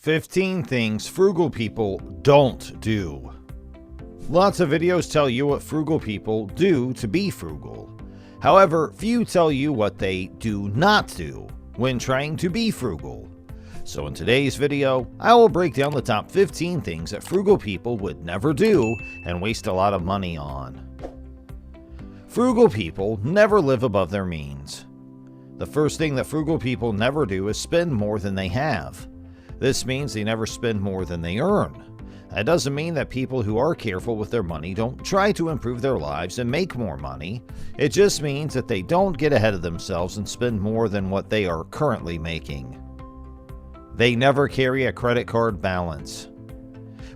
15 things frugal people don't do. Lots of videos tell you what frugal people do to be frugal. However, few tell you what they do not do when trying to be frugal. So in today's video, I will break down the top 15 things that frugal people would never do and waste a lot of money on. Frugal people never live above their means. The first thing that frugal people never do is spend more than they have. This means they never spend more than they earn. That doesn't mean that people who are careful with their money don't try to improve their lives and make more money. It just means that they don't get ahead of themselves and spend more than what they are currently making. They never carry a credit card balance.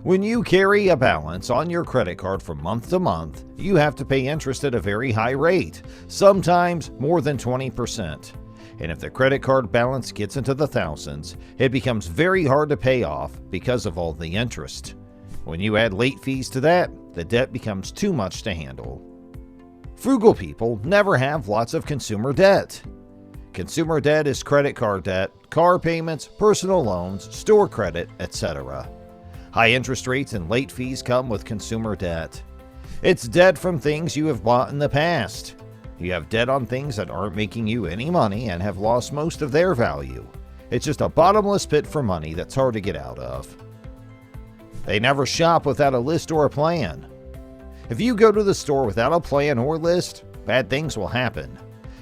When you carry a balance on your credit card from month to month, you have to pay interest at a very high rate, sometimes more than 20%. And if the credit card balance gets into the thousands, it becomes very hard to pay off because of all the interest. When you add late fees to that, the debt becomes too much to handle. Frugal people never have lots of consumer debt. Consumer debt is credit card debt, car payments, personal loans, store credit, etc. High interest rates and late fees come with consumer debt. It's debt from things you have bought in the past. You have debt on things that aren't making you any money and have lost most of their value. It's just a bottomless pit for money that's hard to get out of. They never shop without a list or a plan. If you go to the store without a plan or list, bad things will happen.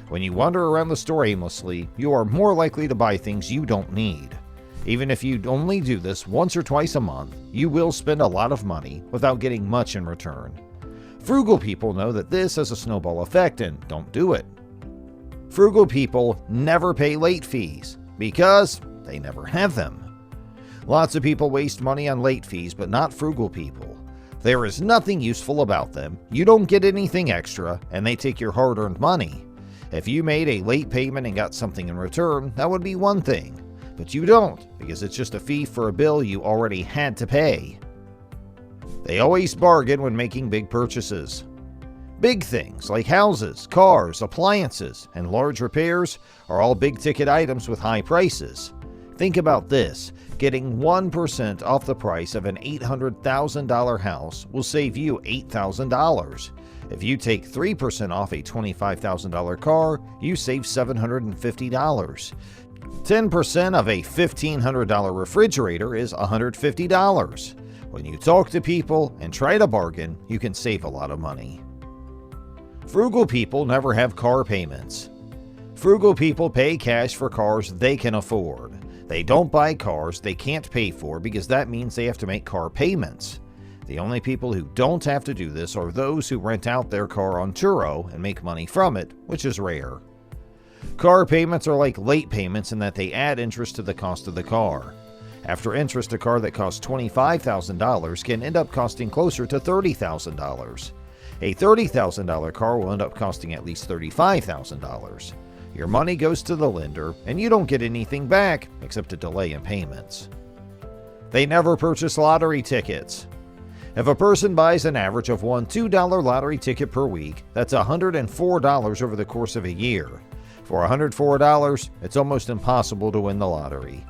When you wander around the store aimlessly, you are more likely to buy things you don't need. Even if you only do this once or twice a month, you will spend a lot of money without getting much in return. Frugal people know that this has a snowball effect and don't do it. Frugal people never pay late fees because they never have them. Lots of people waste money on late fees, but not frugal people. There is nothing useful about them, you don't get anything extra, and they take your hard-earned money. If you made a late payment and got something in return, that would be one thing. But you don't, because it's just a fee for a bill you already had to pay. They always bargain when making big purchases. Big things like houses, cars, appliances, and large repairs are all big-ticket items with high prices. Think about this. Getting 1% off the price of an $800,000 house will save you $8,000. If you take 3% off a $25,000 car, you save $750. 10% of a $1,500 refrigerator is $150. When you talk to people and try to bargain, you can save a lot of money. Frugal people never have car payments. Frugal people pay cash for cars they can afford. They don't buy cars they can't pay for because that means they have to make car payments. The only people who don't have to do this are those who rent out their car on Turo and make money from it, which is rare. Car payments are like late payments in that they add interest to the cost of the car. After interest, a car that costs $25,000 can end up costing closer to $30,000. A $30,000 car will end up costing at least $35,000. Your money goes to the lender, and you don't get anything back except a delay in payments. They never purchase lottery tickets. If a person buys an average of one $2 lottery ticket per week, that's $104 over the course of a year. For $104, it's almost impossible to win the lottery.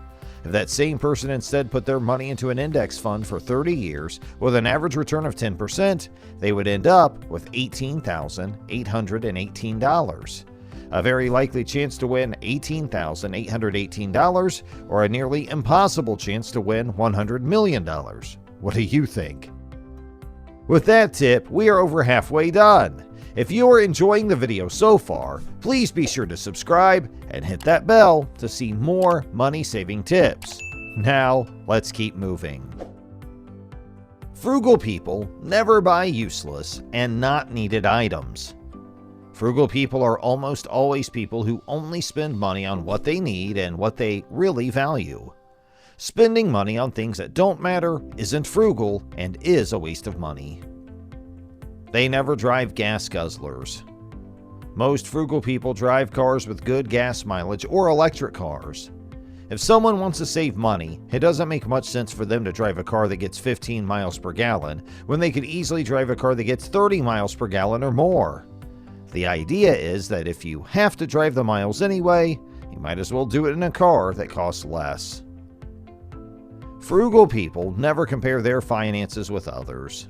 If that same person instead put their money into an index fund for 30 years with an average return of 10%, they would end up with $18,818. A very likely chance to win $18,818 or a nearly impossible chance to win $100 million. What do you think? With that tip, we are over halfway done. If you are enjoying the video so far, please be sure to subscribe and hit that bell to see more money-saving tips. Now, let's keep moving. Frugal people never buy useless and not needed items. Frugal people are almost always people who only spend money on what they need and what they really value. Spending money on things that don't matter isn't frugal and is a waste of money. They never drive gas guzzlers. Most frugal people drive cars with good gas mileage or electric cars. If someone wants to save money, it doesn't make much sense for them to drive a car that gets 15 miles per gallon when they could easily drive a car that gets 30 miles per gallon or more. The idea is that if you have to drive the miles anyway, you might as well do it in a car that costs less. Frugal people never compare their finances with others.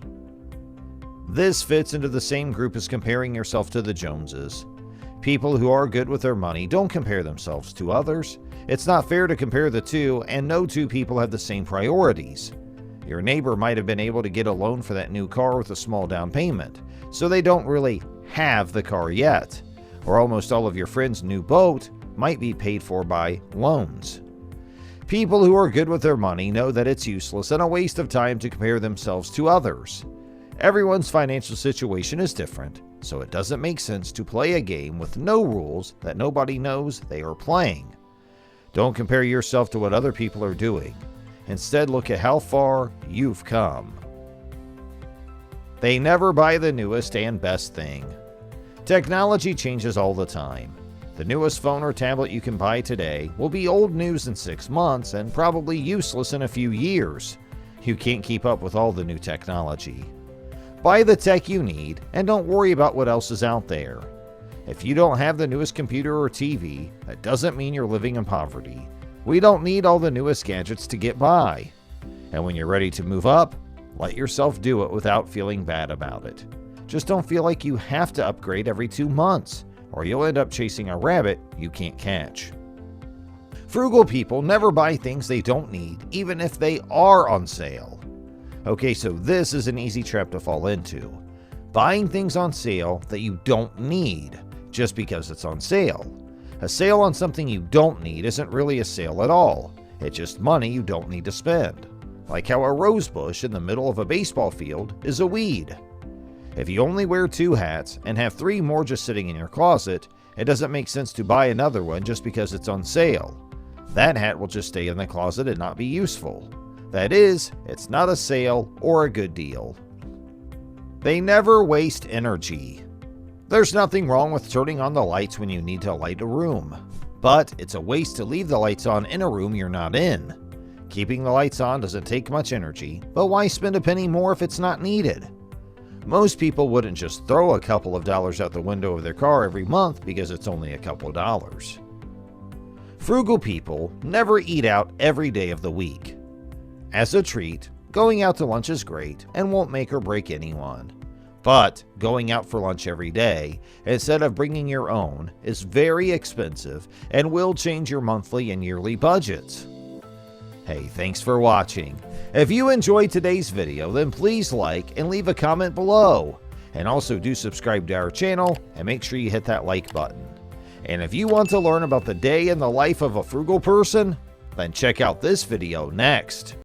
This fits into the same group as comparing yourself to the Joneses. People who are good with their money don't compare themselves to others. It's not fair to compare the two, and no two people have the same priorities. Your neighbor might have been able to get a loan for that new car with a small down payment, so they don't really have the car yet. Or almost all of your friends' new boat might be paid for by loans. People who are good with their money know that it's useless and a waste of time to compare themselves to others. Everyone's financial situation is different, so it doesn't make sense to play a game with no rules that nobody knows they are playing. Don't compare yourself to what other people are doing. Instead, look at how far you've come. They never buy the newest and best thing. Technology changes all the time. The newest phone or tablet you can buy today will be old news in 6 months and probably useless in a few years. You can't keep up with all the new technology. Buy the tech you need and don't worry about what else is out there. If you don't have the newest computer or TV, that doesn't mean you're living in poverty. We don't need all the newest gadgets to get by. And when you're ready to move up, let yourself do it without feeling bad about it. Just don't feel like you have to upgrade every 2 months, or you'll end up chasing a rabbit you can't catch. Frugal people never buy things they don't need, even if they are on sale. Okay, so this is an easy trap to fall into. Buying things on sale that you don't need just because it's on sale. A sale on something you don't need isn't really a sale at all. It's just money you don't need to spend. Like how a rose bush in the middle of a baseball field is a weed. If you only wear 2 hats and have 3 more just sitting in your closet, it doesn't make sense to buy another one just because it's on sale. That hat will just stay in the closet and not be useful. That is, it's not a sale or a good deal. They never waste energy. There's nothing wrong with turning on the lights when you need to light a room, but it's a waste to leave the lights on in a room you're not in. Keeping the lights on doesn't take much energy, but why spend a penny more if it's not needed? Most people wouldn't just throw a couple of dollars out the window of their car every month because it's only a couple dollars. Frugal people never eat out every day of the week. As a treat, going out to lunch is great and won't make or break anyone. But going out for lunch every day, instead of bringing your own, is very expensive and will change your monthly and yearly budgets. Hey, thanks for watching. If you enjoyed today's video, then please like and leave a comment below. And also do subscribe to our channel and make sure you hit that like button. And if you want to learn about the day in the life of a frugal person, then check out this video next.